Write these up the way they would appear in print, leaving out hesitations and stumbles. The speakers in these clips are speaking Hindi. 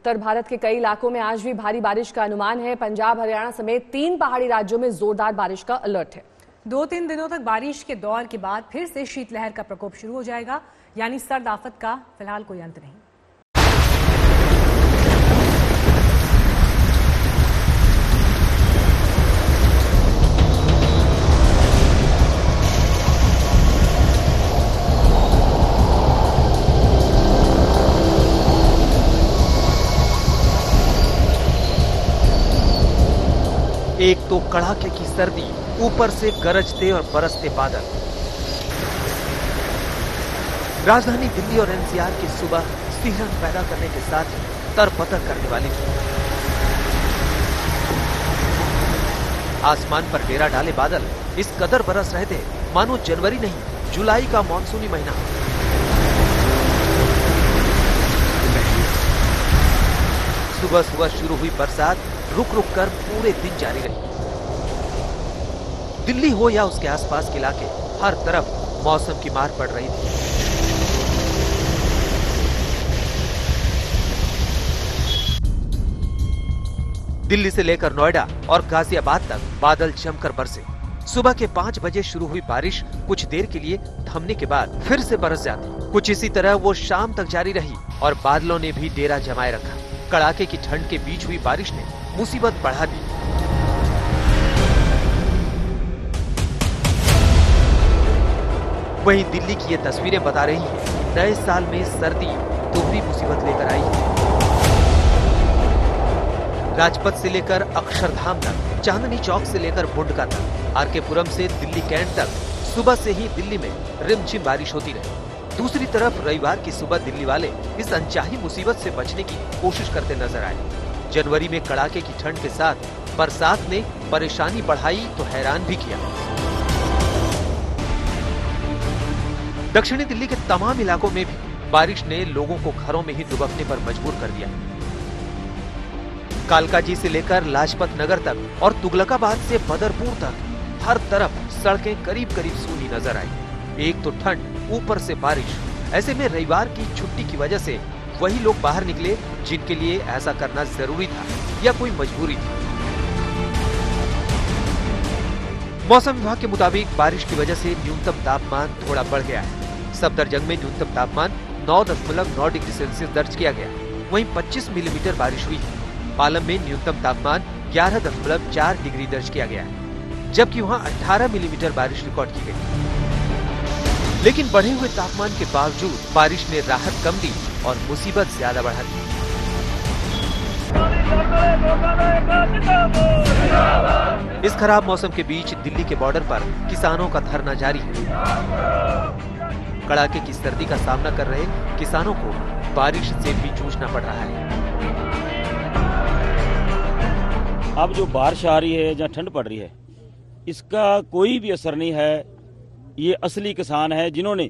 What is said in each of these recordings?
उत्तर भारत के कई इलाकों में आज भी भारी बारिश का अनुमान है। पंजाब, हरियाणा समेत 3 पहाड़ी राज्यों में जोरदार बारिश का अलर्ट है। 2-3 दिनों तक बारिश के दौर के बाद फिर से शीतलहर का प्रकोप शुरू हो जाएगा, यानी सर्द आफत का फिलहाल कोई अंत नहीं। एक तो कड़ाके की सर्दी, ऊपर से गरजते और बरसते बादल। राजधानी दिल्ली और एनसीआर की सुबह सिहरन पैदा करने के साथ ही तरबतर करने वाली थी। आसमान पर डेरा डाले बादल इस कदर बरस रहे थे मानो जनवरी नहीं जुलाई का मानसूनी महीना। सुबह सुबह शुरू हुई बरसात रुक रुक कर पूरे दिन जारी रही। दिल्ली हो या उसके आसपास के इलाके, हर तरफ मौसम की मार पड़ रही थी। दिल्ली से लेकर नोएडा और गाजियाबाद तक बादल जमकर बरसे। सुबह के 5 बजे शुरू हुई बारिश कुछ देर के लिए थमने के बाद फिर से बरस जाती। कुछ इसी तरह वो शाम तक जारी रही और बादलों ने भी डेरा जमाए रखा। कड़ाके की ठंड के बीच हुई बारिश ने मुसीबत बढ़ा दी। वहीं दिल्ली की ये तस्वीरें बता रही हैं, नए साल में सर्दी दोहरी मुसीबत लेकर आई है। राजपथ से लेकर अक्षरधाम तक, चांदनी चौक से लेकर बुंडका तक, आरके पुरम से दिल्ली कैंट तक सुबह से ही दिल्ली में रिमझिम बारिश होती रही। दूसरी तरफ रविवार की सुबह दिल्ली वाले इस अनचाही मुसीबत से बचने की कोशिश करते नजर आए। जनवरी में कड़ाके की ठंड के साथ बरसात ने परेशानी बढ़ाई तो हैरान भी किया। दक्षिणी दिल्ली के तमाम इलाकों में भी बारिश ने लोगों को घरों में ही दुबकने पर मजबूर कर दिया। कालकाजी से लेकर लाजपत नगर तक और तुगलकाबाद से बदरपुर तक हर तरफ सड़कें करीब करीब सूनी नजर आई। एक तो ठंड, ऊपर से बारिश। ऐसे में रविवार की छुट्टी की वजह से वही लोग बाहर निकले जिनके लिए ऐसा करना जरूरी था या कोई मजबूरी थी। मौसम विभाग के मुताबिक बारिश की वजह से न्यूनतम तापमान थोड़ा बढ़ गया है। सफदरजंग में न्यूनतम तापमान 9.9 डिग्री सेल्सियस दर्ज किया गया। वहीं 25 मिलीमीटर बारिश हुई है। पालम में न्यूनतम तापमान 11.4 डिग्री दर्ज किया गया है, जबकि वहां 18 मिलीमीटर बारिश रिकॉर्ड की गई। लेकिन बढ़े हुए तापमान के बावजूद बारिश ने राहत कम दी और मुसीबत ज्यादा बढ़ा दी। इस खराब मौसम के बीच दिल्ली के बॉर्डर पर किसानों का धरना जारी है। कड़ाके की सर्दी का सामना कर रहे किसानों को बारिश से भी जूझना पड़ रहा है। अब जो बारिश आ रही है, जहाँ ठंड पड़ रही है, इसका कोई भी असर नहीं है। ये असली किसान है जिन्होंने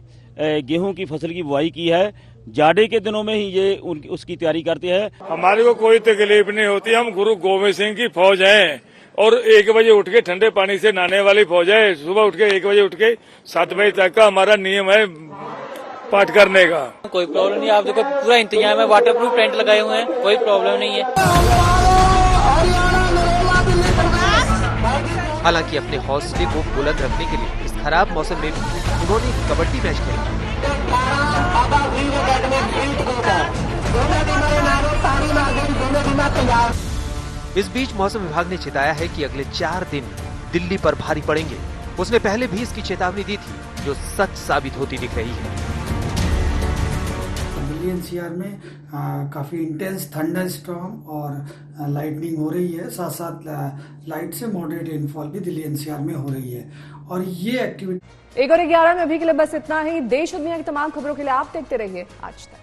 गेहूं की फसल की बुआई की है। जाड़े के दिनों में ही ये उसकी तैयारी करते हैं। हमारे को कोई तकलीफ नहीं होती। हम गुरु गोविंद सिंह की फौज हैं और 1 बजे उठ के ठंडे पानी से नहाने वाली फौज है। सुबह उठ के 1 बजे उठ के 7 बजे तक का हमारा नियम है पाठ करने का। कोई प्रॉब्लम नहीं। आप देखो पूरा इंतजाम है, वाटर प्रूफ टेंट लगाए हुए हैं, कोई प्रॉब्लम नहीं है। हालांकि अपने हौसले को बुलंद रखने के लिए इस खराब मौसम में भी उन्होंने कबड्डी मैच खेला। इस बीच मौसम विभाग ने चेताया है कि अगले 4 दिन दिल्ली पर भारी पड़ेंगे। उसने पहले भी इसकी चेतावनी दी थी, जो सच साबित होती दिख रही है। दिल्ली एनसीआर में काफ़ी इंटेंस थंडर स्टॉर्म और लाइटनिंग हो रही है। साथ साथ लाइट से मॉडरेट रेनफॉल भी दिल्ली एनसीआर में हो रही है। और ये एक्टिविटी 1 और 11 में अभी के लिए बस इतना ही। देश और दुनिया की तमाम खबरों के लिए आप देखते रहिए आज तक।